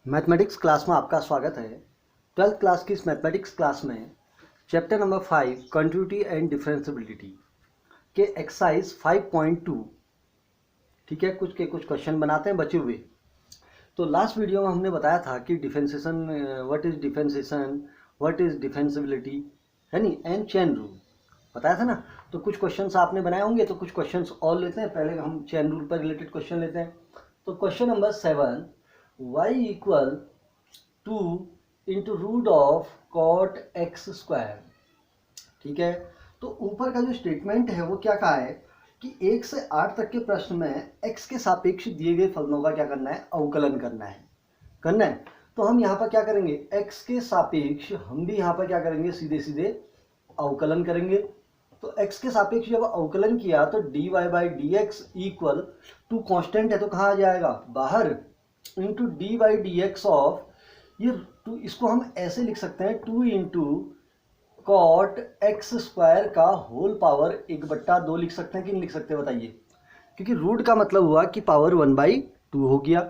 Mathematics class में आपका स्वागत है। 12th क्लास की इस मैथमेटिक्स क्लास में chapter number 5 continuity and differentiability के एक्सरसाइज 5.2 ठीक है, कुछ क्वेश्चन बनाते हैं बचे हुए। तो लास्ट वीडियो में हमने बताया था कि differentiation, what is differentiation, what is differentiability है नी, एंड चेन रूल बताया था ना। तो कुछ क्वेश्चंस आपने बनाए होंगे, तो कुछ क्वेश्चंस और लेते हैं। पहले हम चेन रूल पर रिलेटेड क्वेश्चन लेते हैं। तो question number 7, y equal 2 into root of cot x square. ठीक है, तो ऊपर का जो स्टेटमेंट है वो क्या कहा है कि 1 से 8 तक के प्रश्न में x के सापेक्ष दिए गए फलनों का क्या करना है, अवकलन करना है। तो हम यहाँ पर क्या करेंगे, x के सापेक्ष हम भी यहाँ पर क्या करेंगे, सीधे सीधे अवकलन करेंगे। तो x के सापेक्ष जब अवकलन किया तो dy by d x equal to constant है तो कहाँ आ जाएगा, बाहर, into d by d x of ये टू, इसको हम ऐसे लिख सकते हैं 2 इंटू कॉट एक्स स्क्वायर का होल पावर 1/2 लिख सकते हैं कि नहीं लिख सकते, बताइए। क्योंकि रूट का मतलब हुआ कि पावर 1/2 हो गया,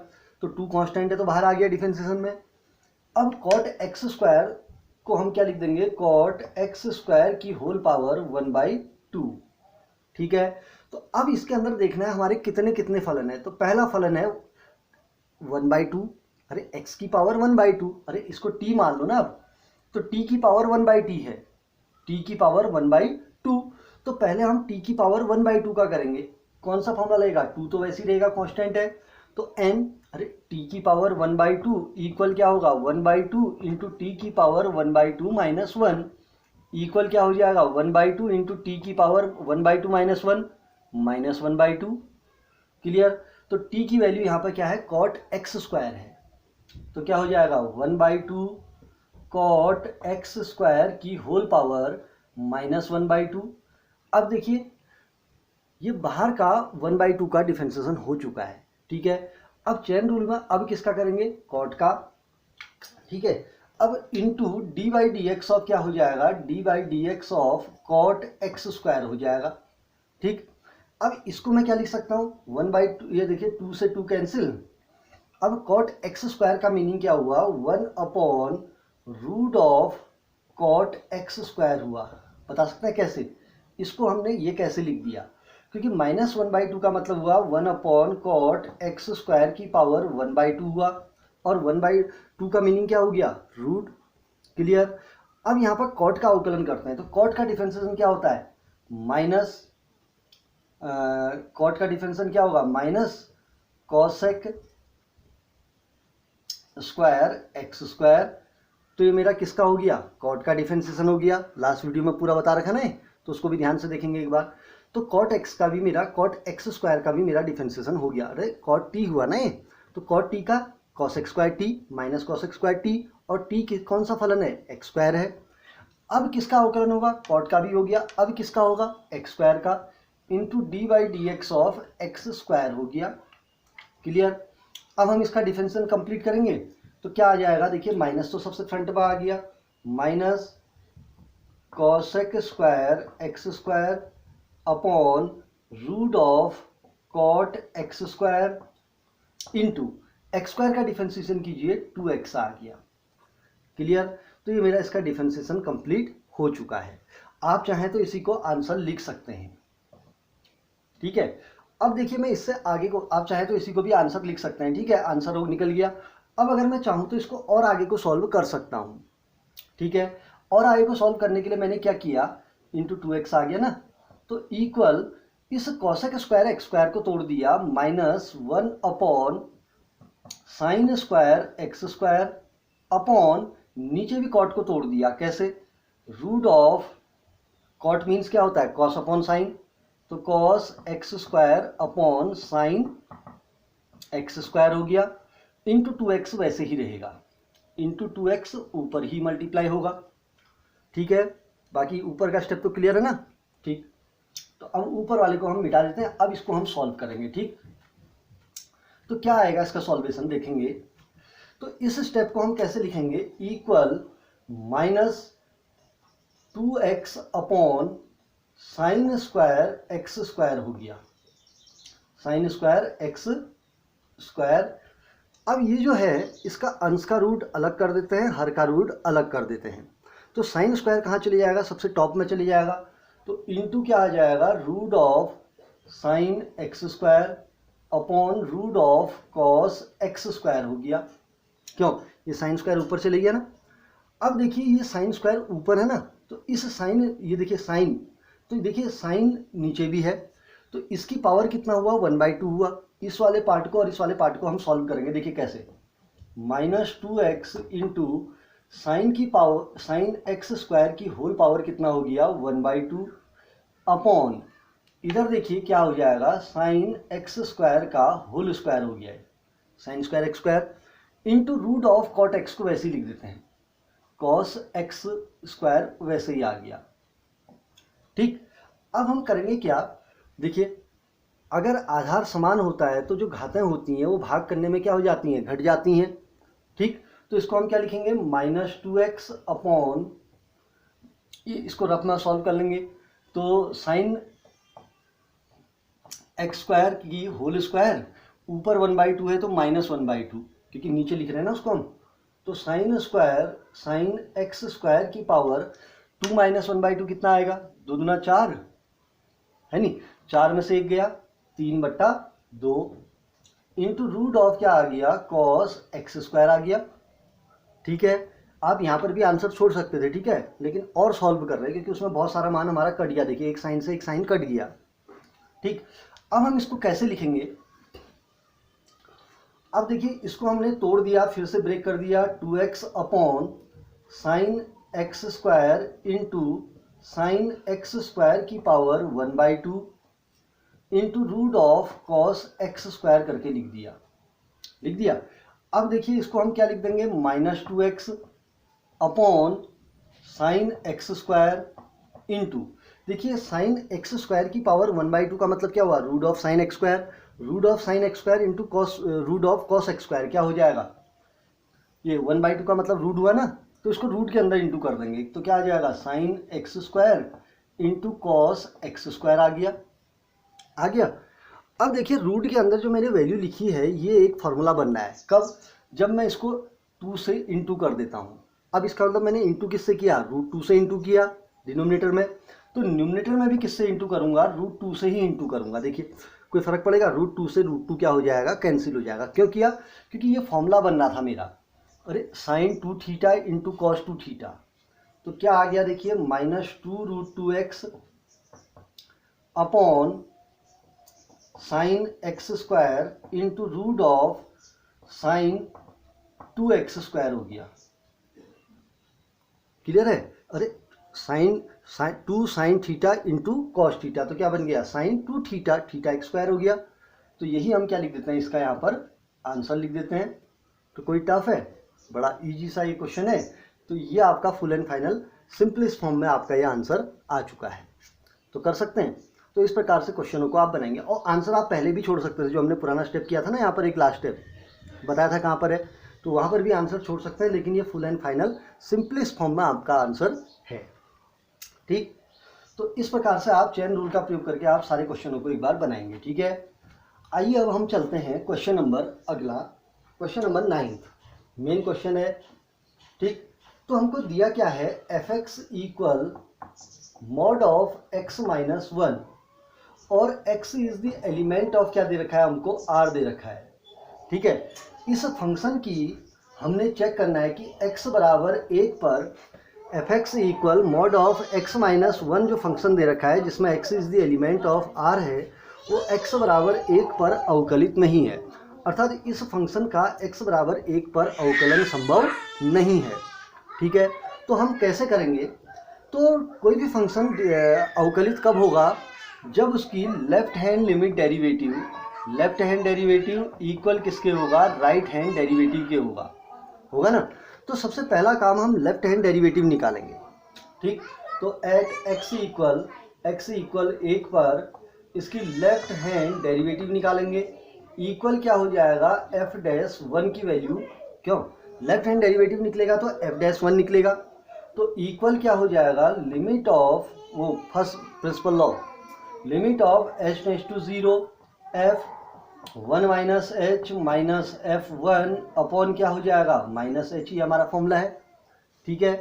तो 2 कांस्टेंट है तो बाहर आ गया डिफरेंशिएशन में। अब कॉट एक्स स्क्वायर को हम क्या लिख देंगे, कॉट एक्स स्क्वायर की होल पावर 1/2। ठीक है, तो अब इसके अंदर देखना है हमारे कितने कितने फलन है। तो पहला फलन है 1/2, अरे x की पावर 1/2, अरे इसको t मान लो ना। अब तो t की पावर 1/t है, t की पावर 1/2। तो पहले हम t की पावर 1/2 का करेंगे। कौन सा फॉर्मूला लगेगा, 2 तो वैसे ही रहेगा, कांस्टेंट है। तो n, अरे t की पावर 1/2 इक्वल क्या होगा, 1/2 इंटू टी की पावर 1/2 माइनस 1 इक्वल क्या हो जाएगा, 1/2 इंटू टी की पावर 1/2 माइनस 1 माइनस 1/2। क्लियर। तो t की वैल्यू यहाँ पर क्या है, कॉट एक्स स्क्वायर है, तो क्या हो जाएगा 1/2 कॉट एक्स स्क्वायर की होल पावर माइनस 1/2। अब देखिए ये बाहर का 1/2 का डिफरेंशिएशन हो चुका है। ठीक है, अब चेन रूल में अब किसका करेंगे, कॉट का। ठीक है, अब into d by d x of क्या हो जाएगा, d by d x of cot x square हो जाएगा। ठीक, अब इसको मैं क्या लिख सकता हूँ, 1/2, ये देखिए 2 से 2 कैंसिल। अब कॉट एक्स स्क्वायर का मीनिंग क्या हुआ, 1 root of cot x square हुआ। बता सकते हैं कैसे, इसको हमने ये कैसे लिख दिया, क्योंकि माइनस 1/2 का मतलब हुआ 1 कॉट एक्स स्क्वायर की पावर 1/2 हुआ, और 1/2 का मीनिंग क्या हो गया, रूट। क्लियर। अब यहाँ पर कॉट का अवकलन करते हैं, तो कॉट का डिफरेंशिएशन क्या होता है, माइनस, कॉट का डिफरेंशिएशन क्या होगा, minus cosec square x square. तो ये मेरा किसका हो गया, कॉट का डिफरेंशिएशन हो गया। लास्ट वीडियो में पूरा बता रखा ना, तो उसको भी ध्यान से देखेंगे एक बार। तो कॉट एक्स का भी मेरा, कॉट एक्स स्क्वायर का भी मेरा डिफरेंशिएशन हो गया। अरे कॉट टी हुआ ना ये, तो कॉट टी का cosec square T minus cosec square T, और टी कौन सा फलन है, एक्स स्क्वायर है। अब किसका अवकलन होगा, कॉट का भी हो गया, अब किसका होगा, एक्स स्क्वायर का, into d by d x of x square हो गया। क्लियर। अब हम इसका डिफरेंशिएशन कंप्लीट करेंगे तो क्या आ जाएगा, देखिए माइनस तो सबसे फ्रंट पर आ गया, minus cosec square x square upon root of cot x square into x square का डिफरेंशिएशन कीजिए 2x आ गया। क्लियर। तो ये मेरा इसका डिफरेंशिएशन कंप्लीट हो चुका है। आप चाहें तो इसी को आंसर लिख सकते हैं। ठीक है, अब देखिए मैं इससे आगे को, आप चाहे तो इसी को भी आंसर लिख सकते हैं। ठीक है, आंसर वो निकल गया। अब अगर मैं चाहूँ तो इसको और आगे को सॉल्व कर सकता हूँ। ठीक है, और आगे को सॉल्व करने के लिए मैंने क्या किया, इंटू 2x आ गया ना, तो इक्वल इस कॉसेक स्क्वायर एक्स स्क्वायर को तोड़ दिया, minus 1 sign square x square upon नीचे भी कॉट को तोड़ दिया, कैसे, रूट ऑफ कॉट मीन्स क्या होता है, कॉस अपॉन साइन, तो cos x square upon sine x square हो गया, इंटू 2x वैसे ही रहेगा, इंटू 2x ऊपर ही मल्टीप्लाई होगा। ठीक है, बाकी ऊपर का स्टेप तो क्लियर है ना। ठीक, तो अब ऊपर वाले को हम मिटा देते हैं, अब इसको हम सॉल्व करेंगे। ठीक, तो क्या आएगा इसका सॉल्वेशन देखेंगे। तो इस स्टेप को हम कैसे लिखेंगे, equal minus 2x upon sign square x square हो गया, साइन स्क्वायर एक्स स्क्वायर अब ये जो है इसका अंश का रूट अलग कर देते हैं, हर का रूट अलग कर देते हैं। तो साइन स्क्वायर कहाँ चले जाएगा, सबसे टॉप में चले जाएगा। तो इंटू क्या आ जाएगा, root of sine x square upon root of cos x square हो गया। क्यों, ये साइन स्क्वायर ऊपर चले गया ना। अब देखिए ये साइन स्क्वायर ऊपर है ना, तो इस साइन, ये देखिए साइन, तो देखिए साइन नीचे भी है, तो इसकी पावर कितना हुआ, 1/2 हुआ। इस वाले पार्ट को और इस वाले पार्ट को हम सॉल्व करेंगे। देखिए कैसे, -2x इंटू साइन की पावर, साइन एक्स स्क्वायर की होल पावर कितना हो गया, 1/2 अपॉन, इधर देखिए क्या हो जाएगा, साइन एक्स स्क्वायर का होल स्क्वायर हो गया है, sine square x square into root of cot x को वैसे ही लिख देते हैं, कॉस एक्स स्क्वायर वैसे ही आ गया। ठीक, अब हम करेंगे क्या, देखिए अगर आधार समान होता है तो जो घातें होती हैं वो भाग करने में क्या हो जाती हैं, घट जाती हैं। ठीक, तो इसको हम क्या लिखेंगे, -2x अपॉन, इसको रफ में सॉल्व कर लेंगे तो साइन एक्स स्क्वायर की होल स्क्वायर, ऊपर 1/2 है तो -1/2, क्योंकि नीचे लिख रहे हैं ना उसको हम। तो sine square, sign x square की पावर 2 - 1/2 कितना आएगा, 2 दूना 4 है नी, 4 में से 1 गया, 3/2 इंटू रूट ऑफ क्या आ गया, कॉस एक्स स्क्वायर आ गया। ठीक है, आप यहाँ पर भी आंसर छोड़ सकते थे, ठीक है, लेकिन और सॉल्व कर रहे हैं क्योंकि उसमें बहुत सारा मान हमारा कट गया। देखिए एक साइन से एक साइन कट गया। ठीक, अब हम इसको कैसे लिखेंगे, अब देखिए इसको हमने तोड़ दिया, फिर से ब्रेक कर दिया, 2x upon sine x square into sine x square की power 1/2 into root of cos x square करके लिख दिया। अब देखिए इसको हम क्या लिख देंगे, -2x upon sine x square into, देखिए साइन एक्स स्क्वायर की पावर 1/2 का मतलब क्या हुआ, root of sine x square, root of sine x square into cos, root of cos x square क्या हो जाएगा, ये 1/2 का मतलब रूट हुआ ना, तो इसको रूट के अंदर इंटू कर देंगे तो क्या आ जाएगा, sine x square into cos x square आ गया। अब देखिए रूट के अंदर जो मैंने वैल्यू लिखी है ये एक फॉर्मूला बनना है, कब, जब मैं इसको 2 से इंटू कर देता हूँ। अब इसका मतलब मैंने इंटू किससे किया, √2 से इंटू किया डिनोमिनेटर में, तो न्यूमिनेटर में भी किससे इंटू करूंगा, √2 से ही इंटू करूंगा। देखिए कोई फर्क पड़ेगा, √2 से √2 क्या हो जाएगा, कैंसिल हो जाएगा। क्यों किया, क्योंकि ये फॉर्मूला बनना था मेरा, अरे sine 2 theta into cos 2 theta, तो क्या आ गया देखिए, -2√2x upon sine x square into root of sine 2x square हो गया। क्लियर है, अरे sine 2 sine theta into cos theta, तो क्या बन गया, sine 2 theta, theta x square हो गया। तो यही हम क्या लिख देते हैं, इसका यहाँ पर आंसर लिख देते हैं। तो कोई टफ है, बड़ा इजी सा ये क्वेश्चन है। तो ये आपका full and final simplest form में आपका ये आंसर आ चुका है, तो कर सकते हैं। तो इस प्रकार से क्वेश्चनों को आप बनाएंगे, और आंसर आप पहले भी छोड़ सकते थे, जो हमने पुराना स्टेप किया था ना, यहाँ पर एक लास्ट स्टेप बताया था कहाँ पर है, तो वहाँ पर भी आंसर छोड़ सकते हैं, लेकिन ये full and final simplest form में आपका आंसर है। ठीक, तो इस प्रकार से आप चेन रूल का प्रयोग करके आप सारे क्वेश्चनों को एक बार बनाएंगे। ठीक है, आइए अब हम चलते हैं क्वेश्चन नंबर, अगला क्वेश्चन नंबर 9 मेन क्वेश्चन है। ठीक, तो हमको दिया क्या है, fx equal mod of x - 1 और x is the element of क्या दे रखा है हमको, r दे रखा है। ठीक है, इस फंक्शन की हमने चेक करना है कि x बराबर 1 पर fx equal mod of x - 1 जो फंक्शन दे रखा है, जिसमें x is the element of r है, वो x बराबर 1 पर अवकलित नहीं है, अर्थात इस फंक्शन का x बराबर 1 पर अवकलन संभव नहीं है। ठीक है, तो हम कैसे करेंगे, तो कोई भी फंक्शन अवकलित कब होगा, जब उसकी left hand limit derivative, left hand derivative equal किसके होगा, राइट हैंड डेरिवेटिव के होगा ना। तो सबसे पहला काम हम लेफ्ट हैंड डेरिवेटिव निकालेंगे। ठीक, तो एट x इक्वल 1 पर इसकी लेफ्ट हैंड डेरिवेटिव निकालेंगे, इक्वल क्या हो जाएगा, f'1 की वैल्यू, क्यों लेफ्ट हैंड डेरिवेटिव निकलेगा तो f'1 निकलेगा, तो इक्वल क्या हो जाएगा, लिमिट ऑफ, वो first principle law, limit of h → 0 f 1 minus h minus F1 upon क्या हो जाएगा माइनस एच, ही हमारा फॉर्मूला है। ठीक है,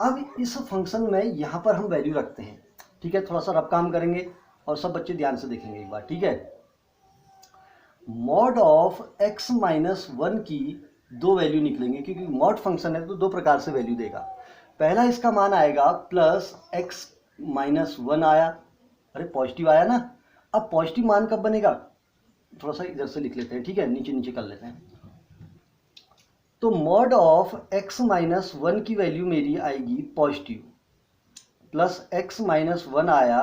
अब इस फंक्शन में यहाँ पर हम वैल्यू रखते हैं। ठीक है, थोड़ा सा रफ काम करेंगे और सब बच्चे ध्यान से देखेंगे एक बार। ठीक है, मॉड ऑफ x माइनस 1 की दो वैल्यू निकलेंगे, क्योंकि मॉड फंक्शन है तो दो प्रकार से वैल्यू देगा। पहला इसका मान आएगा प्लस x माइनस 1 आया, अरे पॉजिटिव आया ना। अब पॉजिटिव मान कब बनेगा, थोड़ा सा इधर से लिख लेते हैं। ठीक है, नीचे नीचे कर लेते हैं। तो मॉड ऑफ x माइनस 1 की वैल्यू मेरी आएगी पॉजिटिव, प्लस x माइनस 1 आया,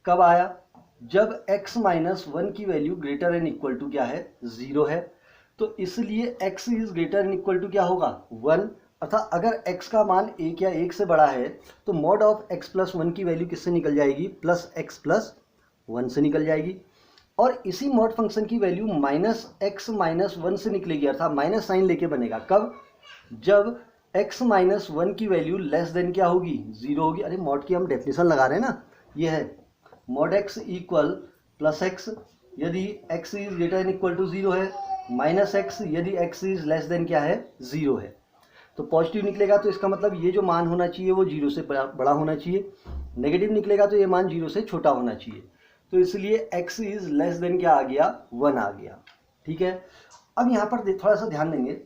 कब आया, जब x माइनस 1 की value greater than equal to क्या है 0 है। तो इसलिए x is greater than equal to क्या होगा 1, अर्थात अगर x का मान 1 या 1 से बड़ा है तो मॉड ऑफ x प्लस 1 की वैल्यू किससे निकल जाएगी, प्लस x प्लस 1 से निकल जाएगी। और इसी मॉड फंक्शन की वैल्यू माइनस x माइनस 1 से निकलेगी, अर्थात माइनस साइन लेके बनेगा, कब, जब x माइनस 1 की वैल्यू लेस देन क्या होगी 0 होगी। अरे मॉड की हम डेफिनेशन लगा रहे हैं ना, ये है mod x equal plus x यदि x is greater than equal to 0 है, माइनस एक्स यदि x इज लेस देन क्या है 0 है। तो पॉजिटिव निकलेगा तो इसका मतलब ये जो मान होना चाहिए वो 0 से बड़ा होना चाहिए, नेगेटिव निकलेगा तो ये मान 0 से छोटा होना चाहिए। तो इसलिए x इज लेस देन क्या आ गया 1 आ गया। ठीक है, अब यहाँ पर थोड़ा सा ध्यान देंगे,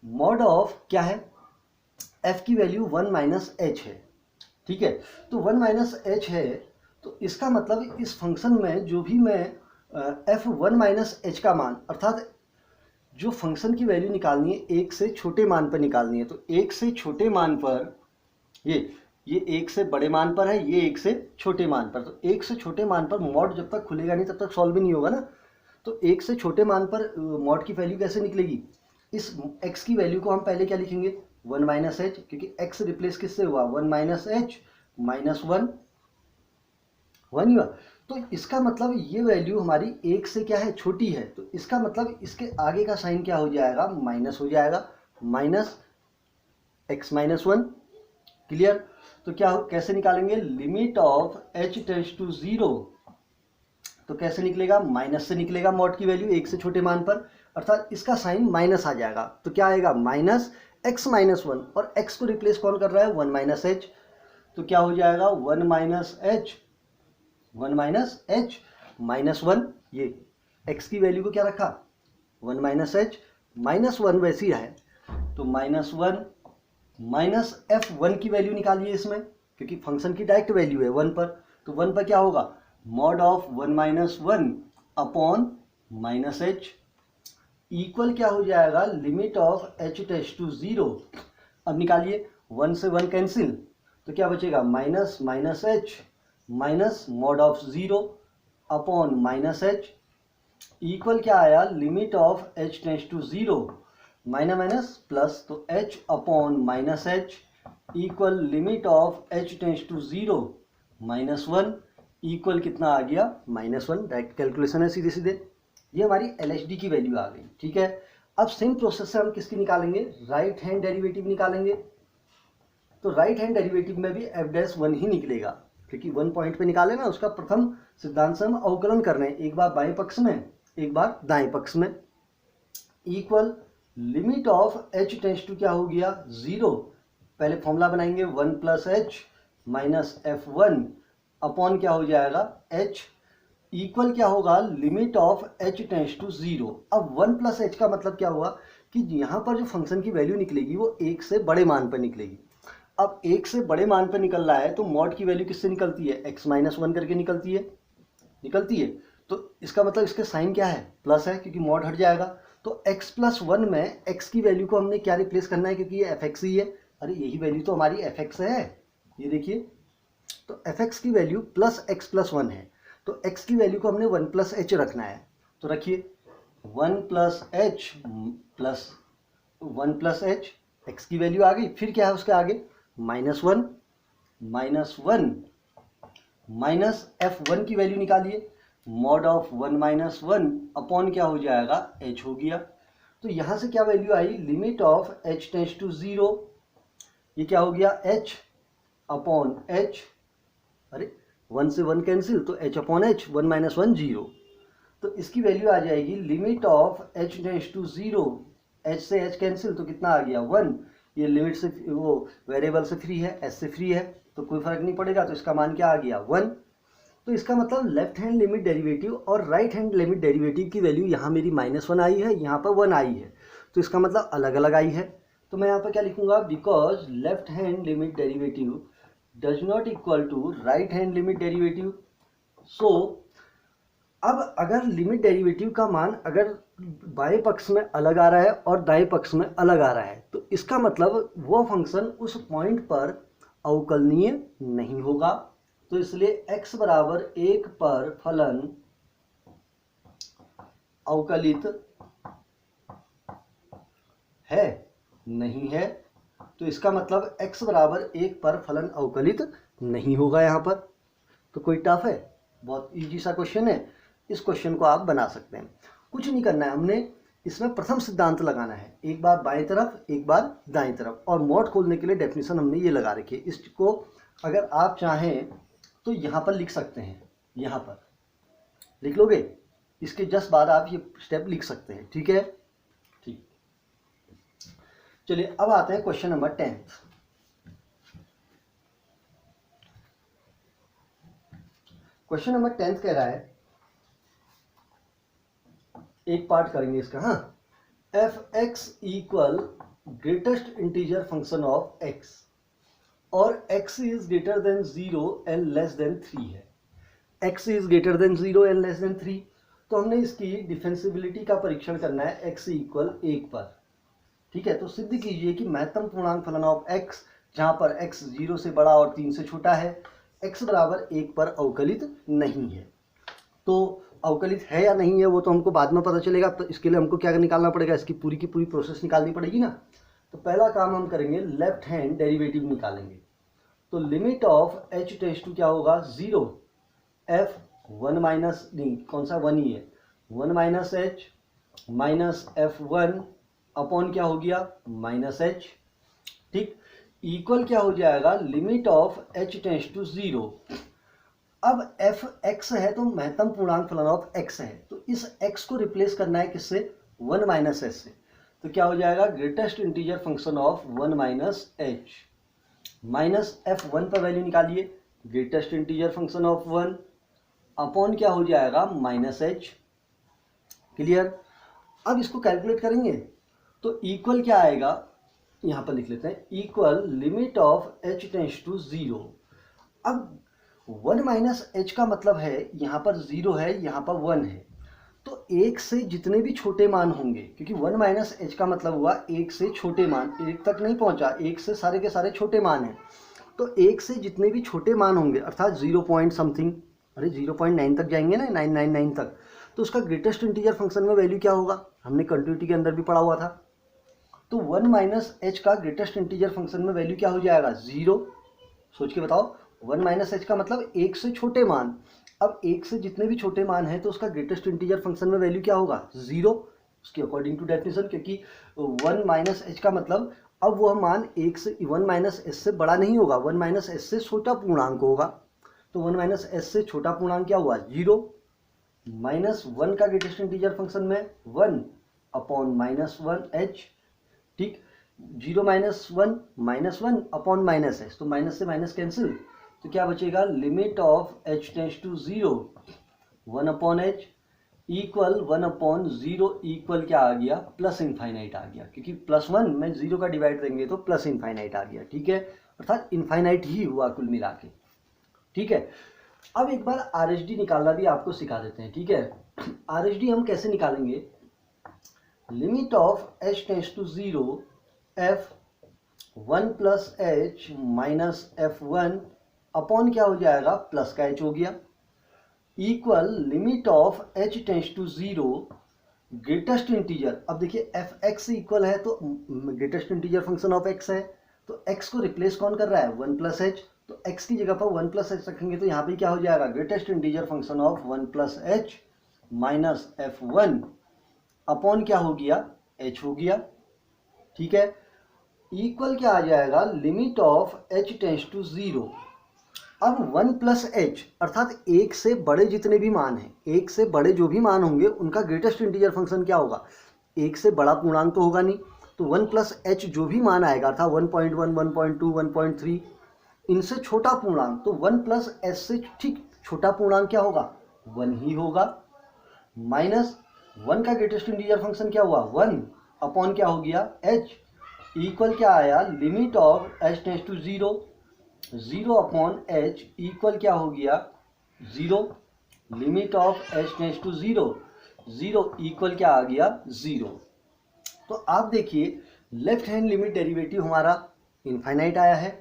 मॉड ऑफ क्या है, f की वैल्यू 1 माइनस एच है। ठीक है, तो 1 माइनस एच है, तो इसका मतलब इस फंक्शन में जो भी मैं f1 माइनस एच का मान, अर्थात जो फंक्शन की वैल्यू निकालनी है एक से छोटे मान पर निकालनी है, तो एक से छोटे मान पर ये एक से बड़े मान पर है, ये एक से छोटे मान पर, तो एक से छोटे मान पर मॉड जब तक खुलेगा नहीं तब तक सॉल्व भी नहीं होगा ना। तो एक से छोटे मान पर मॉड की वैल्यू कैसे निकलेगी, इस x की वैल्यू को हम पहले क्या लिखेंगे 1 माइनस एच, क्योंकि x रिप्लेस किससे हुआ 1 माइनस एच माइनस 1 ही हुआ। तो इसका मतलब ये वैल्यू हमारी एक से क्या है छोटी है, तो इसका मतलब इसके आगे का साइन क्या हो जाएगा माइनस हो जाएगा, माइनस x माइनस 1। क्लियर, तो क्या कैसे निकालेंगे, limit of h tends to 0, तो कैसे निकलेगा माइनस से निकलेगा मॉड की वैल्यू एक से छोटे मान पर, अर्थात इसका साइन माइनस आ जाएगा। तो क्या आएगा माइनस x माइनस 1, और x को रिप्लेस कौन कर रहा है 1 माइनस एच, तो क्या हो जाएगा 1 माइनस एच माइनस 1, ये x की वैल्यू को क्या रखा 1 माइनस एच माइनस 1 वैसी है, तो माइनस 1 माइनस f1 की वैल्यू निकालिए इसमें, क्योंकि फंक्शन की डायरेक्ट वैल्यू है 1 पर, तो 1 पर क्या होगा mod of 1 minus 1 upon minus h equal क्या हो जाएगा limit of h tends to 0। अब निकालिए 1 से 1 कैंसिल, तो क्या बचेगा minus minus h minus mod of 0 upon minus h equal क्या आया limit of h tends to 0, minus minus plus, तो h upon minus h equal limit of h tends to 0 minus 1 equal कितना आ गया minus 1। Direct calculation है सीधे सीधे, ये हमारी LHD की वैल्यू आ गई। ठीक है, अब सेम प्रोसेस से हम किसकी निकालेंगे, राइट हैंड डेरिवेटिव निकालेंगे। तो राइट हैंड डेरिवेटिव में भी f'1 ही निकलेगा, क्योंकि 1 पॉइंट पे निकाले ना, उसका प्रथम सिद्धांत से हम अवकलन कर रहे हैं, एक बार बाएं पक्ष में एक बार दाएं पक्ष में, equal limit of h tends to क्या हो गया 0, पहले फॉर्मूला बनाएंगे 1 plus H minus f1 upon क्या हो जाएगा h इक्वल क्या होगा limit of h tends to 0। अब 1 प्लस एच का मतलब क्या हुआ कि यहाँ पर जो फंक्शन की वैल्यू निकलेगी वो एक से बड़े मान पर निकलेगी। अब एक से बड़े मान पर निकल रहा है तो मॉड की वैल्यू किससे निकलती है x माइनस 1 करके निकलती है। तो इसका मतलब इसके साइन क्या है प्लस है, क्योंकि मॉड हट जाएगा। तो x प्लस 1 में x की वैल्यू को हमने क्या रिप्लेस करना है, क्योंकि ये fx ही है, अरे यही वैल्यू तो हमारी fx है, ये देखिए, तो fx की वैल्यू प्लस x प्लस 1 है, तो x की वैल्यू को हमने 1 प्लस एच रखना है। तो रखिए 1 plus H plus 1 plus H, x की वैल्यू आ गई, फिर क्या है उसके आगे माइनस 1 माइनस f1 की वैल्यू निकालिए, मॉड ऑफ 1 माइनस 1 अपॉन क्या हो जाएगा h हो गया। तो यहाँ से क्या वैल्यू आई limit of h tends to 0, ये क्या हो गया h अपॉन h, अरे 1 से 1 कैंसिल, तो h अपॉन h 1 माइनस 1 0, तो इसकी वैल्यू आ जाएगी limit of h tends to 0, h से h कैंसिल तो कितना आ गया 1। ये लिमिट से वो वेरिएबल से फ्री है, s से फ्री है तो कोई फर्क नहीं पड़ेगा, तो इसका मान क्या आ गया 1। तो इसका मतलब लेफ्ट हैंड लिमिट डेरिवेटिव और राइट हैंड लिमिट डेरिवेटिव की वैल्यू यहाँ मेरी -1 आई है, यहाँ पर 1 आई है, तो इसका मतलब अलग अलग आई है। तो मैं यहाँ पर क्या लिखूंगा, because left hand limit derivative does not equal to right hand limit derivative. So अब अगर लिमिट डेरिवेटिव का मान अगर बाएं पक्ष में अलग आ रहा है और दाएं पक्ष में अलग आ रहा है, तो इसका मतलब वो फंक्शन उस पॉइंट पर अवकलनीय नहीं होगा। तो इसलिए x बराबर 1 पर फलन अवकलित है नहीं है। तो इसका मतलब x बराबर 1 पर फलन अवकलित नहीं होगा यहाँ पर। तो कोई टफ है, बहुत इजी सा क्वेश्चन है, इस क्वेश्चन को आप बना सकते हैं। कुछ नहीं करना है, हमने इसमें प्रथम सिद्धांत लगाना है, एक बार बाएं तरफ एक बार दाएं तरफ, और मोड खोलने के लिए डेफिनेशन हमने ये लगा रखी है। इसको अगर आप चाहें तो यहाँ पर लिख सकते हैं, यहाँ पर लिख लोगे, इसके जस्ट बाद आप ये स्टेप लिख सकते हैं, ठीक है। ठीक, चलिए अब आते हैं क्वेश्चन नंबर 10। क्वेश्चन नंबर 10 कह रहा है, एक पार्ट करेंगे इसका, हाँ, F x equal greatest integer function of x और x is greater then 0 and less than 3 है। x is greater then 0 and less than 3, तो हमने इसकी डिफेंसिबिलिटी का परीक्षण करना है x इक्वल 1 पर, ठीक है। तो सिद्ध कीजिए कि महत्तम पूर्णांक फलन ऑफ x जहां पर x 0 से बड़ा और 3 से छोटा है, x बराबर 1 पर अवकलित नहीं है। तो अवकलित है या नहीं है वो तो हमको बाद में पता चलेगा, तो इसके लिए हमको क्या निकालना पड़ेगा, इसकी पूरी की पूरी प्रोसेस निकालनी पड़ेगी ना। तो पहला काम हम करेंगे, लेफ्ट हैंड डेरिवेटिव निकालेंगे। तो limit of h tends to क्या होगा 0, f 1 माइनस, नहीं कौन सा 1 ही है, 1 minus h minus f1 upon क्या हो गया -h, ठीक, इक्वल क्या हो जाएगा limit of h tends to 0। अब f x है तो महत्तम पूर्णांक फलन ऑफ x है, तो इस x को रिप्लेस करना है किससे, 1 माइनस h से, तो क्या हो जाएगा greatest integer function of 1 minus h minus f1 पर वैल्यू निकालिए, greatest integer function of 1 upon क्या हो जाएगा -h, क्लियर। अब इसको कैलकुलेट करेंगे तो इक्वल क्या आएगा, यहां पर लिख लेते हैं, equal limit of h tends to 0। अब 1 माइनस h का मतलब है यहाँ पर 0 है, यहाँ पर 1 है, तो 1 से जितने भी छोटे मान होंगे, क्योंकि 1 माइनस h का मतलब हुआ 1 से छोटे मान, 1 तक नहीं पहुँचा, 1 से सारे के सारे छोटे मान हैं, तो 1 से जितने भी छोटे मान होंगे अर्थात 0 पॉइंट समथिंग, अरे 0.9 तक जाएंगे ना, 999 तक, तो उसका ग्रेटेस्ट इंटीजर फंक्शन में वैल्यू क्या होगा, हमने कंटिन्यूटी के अंदर भी पढ़ा हुआ था। तो 1 माइनस h का ग्रेटेस्ट इंटीजर फंक्शन में वैल्यू क्या हो जाएगा 0। सोच के बताओ, 1 माइनस h का मतलब 1 से छोटे मान, अब 1 से जितने भी छोटे मान हैं तो उसका ग्रेटेस्ट इंटीजर फंक्शन में वैल्यू क्या होगा 0, उसकी अकॉर्डिंग टू डेफिनेशन, क्योंकि 1 माइनस h का मतलब अब वह मान 1 से 1 माइनस h से बड़ा नहीं होगा, 1 माइनस h से छोटा पूर्णांक होगा। तो 1 माइनस h से छोटा पूर्णांक क्या हुआ 0, माइनस 1 का ग्रेटेस्ट इंटीजर फंक्शन में 1 अपॉन -1h, ठीक, 0 माइनस 1 अपॉन -h, तो माइनस से माइनस कैंसिल, तो क्या बचेगा limit of h tends to 0 1 upon h equal 1 upon 0 equal क्या आ गया प्लस इनफाइनाइट आ गया, क्योंकि +1 में 0 का डिवाइड देंगे तो प्लस इनफाइनाइट आ गया, ठीक है, अर्थात इनफाइनाइट ही हुआ कुल मिला के, ठीक है। अब एक बार RHD निकालना भी आपको सिखा देते हैं, ठीक है। RHD हम कैसे निकालेंगे, limit of h tends to 0 f1 plus h minus f1 upon क्या हो जाएगा प्लस का h हो गया, equal limit of h tends to 0 greatest integer. अब देखिए एफ एक्स इक्वल है तो greatest integer function of x है, तो x को रिप्लेस कौन कर रहा है 1 प्लस h, तो x की जगह पर 1 प्लस h रखेंगे तो यहाँ पे क्या हो जाएगा greatest integer function of 1 plus h minus f1 upon क्या हो गया h हो गया, ठीक है, इक्वल क्या आ जाएगा limit of h tends to 0 अब 1 प्लस एच अर्थात एक से बड़े जितने भी मान हैं, एक से बड़े जो भी मान होंगे उनका ग्रेटेस्ट इंटीजर फंक्शन क्या होगा, एक से बड़ा पूर्णांक तो होगा नहीं, तो 1 प्लस एच जो भी मान आएगा अर्थात 1.1, 1.2, 1.3 इनसे छोटा पूर्णांक, तो 1 प्लस एच से ठीक छोटा पूर्णांक क्या होगा, 1 ही होगा। माइनस 1 का ग्रेटेस्ट इंटीजर फंक्शन क्या हुआ, 1 अपॉन क्या हो गया एच, इक्वल क्या आया, limit of h tends to 0, 0 upon h equal क्या हो गया 0, limit of h tends to 0, 0 equal क्या आ गया 0। तो आप देखिए लेफ्ट हैंड लिमिट डेरिवेटिव हमारा इनफाइनाइट आया है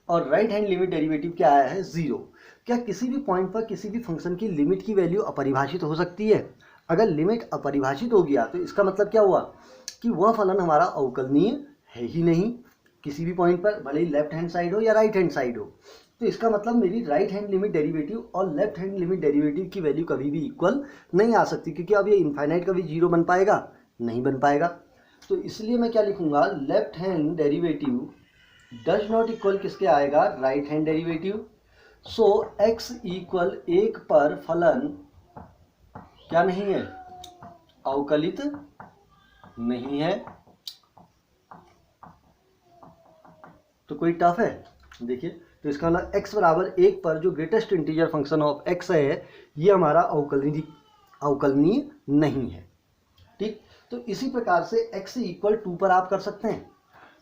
और राइट हैंड लिमिट डेरिवेटिव क्या आया है 0। क्या किसी भी पॉइंट पर किसी भी फंक्शन की लिमिट की वैल्यू अपरिभाषित हो सकती है? अगर लिमिट अपरिभाषित हो गया तो इसका मतलब क्या हुआ कि वह फलन हमारा अवकलनीय है ही नहीं किसी भी पॉइंट पर, भले ही लेफ्ट हैंड साइड हो या राइट हैंड साइड हो। तो इसका मतलब मेरी राइट हैंड लिमिट डेरिवेटिव और लेफ्ट हैंड लिमिट डेरिवेटिव की वैल्यू कभी भी इक्वल नहीं आ सकती, क्योंकि अब ये इनफाइनाइट कभी 0 बन पाएगा नहीं बन पाएगा। तो इसलिए मैं क्या लिखूंगा, left hand derivative does not equal किसके आएगा, राइट हैंड डेरिवेटिव। सो x इक्वल 1 पर फलन क्या नहीं है, अवकलित नहीं है। तो कोई टफ है, देखिए तो इसका मतलब x बराबर 1 पर जो greatest integer function of x है ये हमारा अवकलनीय नहीं है। ठीक, तो इसी प्रकार से x इक्वल 2 पर आप कर सकते हैं।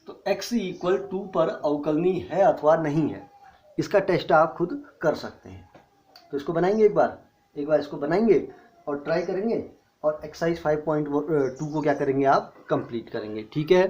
तो x इक्वल 2 पर अवकलनीय है अथवा नहीं है, इसका टेस्ट आप खुद कर सकते हैं। तो इसको बनाएंगे एक बार इसको बनाएंगे और ट्राई करेंगे और एक्सरसाइज 5.2 को क्या करेंगे आप कंप्लीट करेंगे। ठीक है।